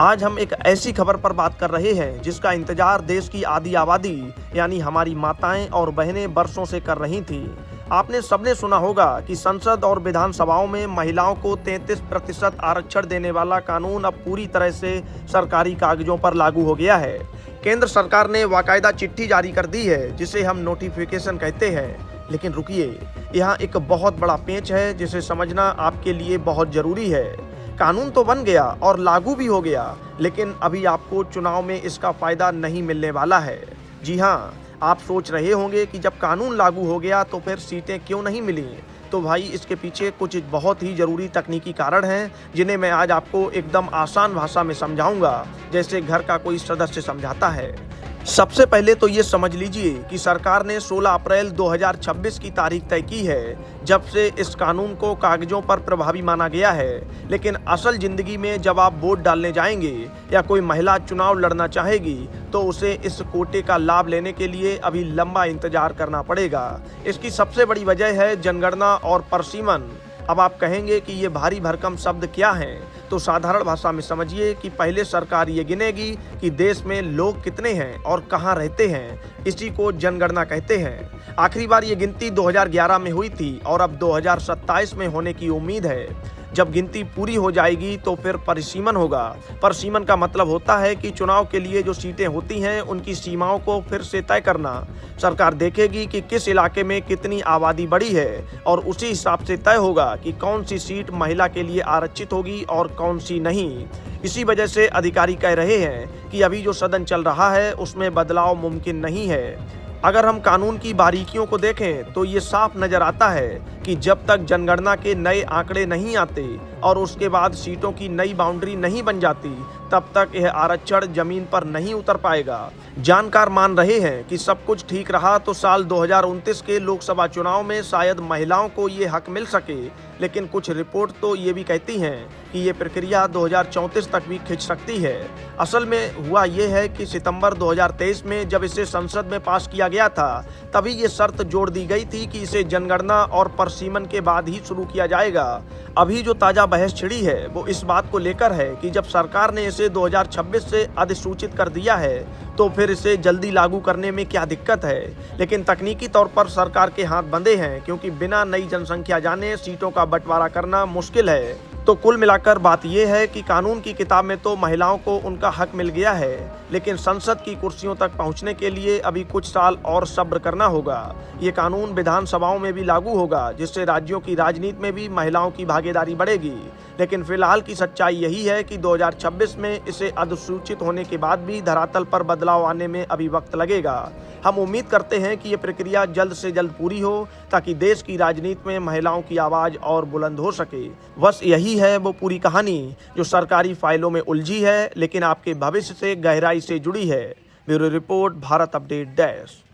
आज हम एक ऐसी खबर पर बात कर रहे हैं जिसका इंतजार देश की आधी आबादी यानी हमारी माताएं और बहनें वर्षों से कर रही थी। आपने सबने सुना होगा कि संसद और विधानसभाओं में महिलाओं को 33% आरक्षण देने वाला कानून अब पूरी तरह से सरकारी कागजों पर लागू हो गया है। केंद्र सरकार ने बाकायदा चिट्ठी जारी कर दी है जिसे हम नोटिफिकेशन कहते हैं। लेकिन रुकिए, यहाँ एक बहुत बड़ा पेंच है जिसे समझना आपके लिए बहुत जरूरी है। कानून तो बन गया और लागू भी हो गया, लेकिन अभी आपको चुनाव में इसका फायदा नहीं मिलने वाला है। जी हाँ, आप सोच रहे होंगे कि जब कानून लागू हो गया तो फिर सीटें क्यों नहीं मिली। तो भाई, इसके पीछे कुछ बहुत ही जरूरी तकनीकी कारण हैं जिन्हें मैं आज आपको एकदम आसान भाषा में समझाऊंगा, जैसे घर का कोई सदस्य समझाता है। सबसे पहले तो ये समझ लीजिए कि सरकार ने 16 अप्रैल 2026 की तारीख तय की है जब से इस कानून को कागजों पर प्रभावी माना गया है। लेकिन असल जिंदगी में जब आप वोट डालने जाएंगे या कोई महिला चुनाव लड़ना चाहेगी तो उसे इस कोटे का लाभ लेने के लिए अभी लंबा इंतजार करना पड़ेगा। इसकी सबसे बड़ी वजह है जनगणना और परसीमन। अब आप कहेंगे कि ये भारी भरकम शब्द क्या हैं? तो साधारण भाषा में समझिए कि पहले सरकार ये गिनेगी कि देश में लोग कितने हैं और कहाँ रहते हैं। इसी को जनगणना कहते हैं। आखिरी बार ये गिनती 2011 में हुई थी और अब 2027 में होने की उम्मीद है। जब गिनती पूरी हो जाएगी तो फिर परिसीमन होगा। परिसीमन का मतलब होता है कि चुनाव के लिए जो सीटें होती हैं उनकी सीमाओं को फिर से तय करना। सरकार देखेगी कि किस इलाके में कितनी आबादी बढ़ी है और उसी हिसाब से तय होगा कि कौन सी सीट महिला के लिए आरक्षित होगी और कौन सी नहीं। इसी वजह से अधिकारी कह रहे हैं कि अभी जो सदन चल रहा है उसमें बदलाव मुमकिन नहीं है। अगर हम कानून की बारीकियों को देखें तो ये साफ नजर आता है कि जब तक जनगणना के नए आंकड़े नहीं आते और उसके बाद सीटों की नई बाउंड्री नहीं बन जाती, तब तक यह आरक्षण जमीन पर नहीं उतर पाएगा। जानकार मान रहे हैं कि सब कुछ ठीक रहा तो साल 2029 के लोकसभा चुनाव में शायद महिलाओं को ये हक मिल सके, लेकिन कुछ रिपोर्ट तो ये भी कहती हैं कि ये प्रक्रिया 2034 तक भी खिंच सकती है। असल में हुआ ये है कि सितंबर 2023 में जब इसे संसद में पास किया गया था, तभी ये शर्त जोड़ दी गई थी कि इसे जनगणना और परसीमन के बाद ही शुरू किया जाएगा। अभी जो ताजा बहस छिड़ी है वो इस बात को लेकर है कि जब सरकार ने इसे 2026 से अधिसूचित कर दिया है तो फिर इसे जल्दी लागू करने में क्या दिक्कत है। लेकिन तकनीकी तौर पर सरकार के हाथ बंधे हैं, क्योंकि बिना नई जनसंख्या जाने सीटों का बंटवारा करना मुश्किल है। तो कुल मिलाकर बात यह है कि कानून की किताब में तो महिलाओं को उनका हक मिल गया है, लेकिन संसद की कुर्सियों तक पहुंचने के लिए अभी कुछ साल और सब्र करना होगा। ये कानून विधानसभाओं में भी लागू होगा, जिससे राज्यों की राजनीति में भी महिलाओं की भागीदारी बढ़ेगी। लेकिन फिलहाल की सच्चाई यही है कि 2026 में इसे अधिसूचित होने के बाद भी धरातल पर बदलाव आने में अभी वक्त लगेगा। हम उम्मीद करते हैं कि ये प्रक्रिया जल्द से जल्द पूरी हो ताकि देश की राजनीति में महिलाओं की आवाज़ और बुलंद हो सके। बस यही है वो पूरी कहानी जो सरकारी फाइलों में उलझी है, लेकिन आपके भविष्य से गहराई से जुड़ी है। Bureau report, Bharat update desk.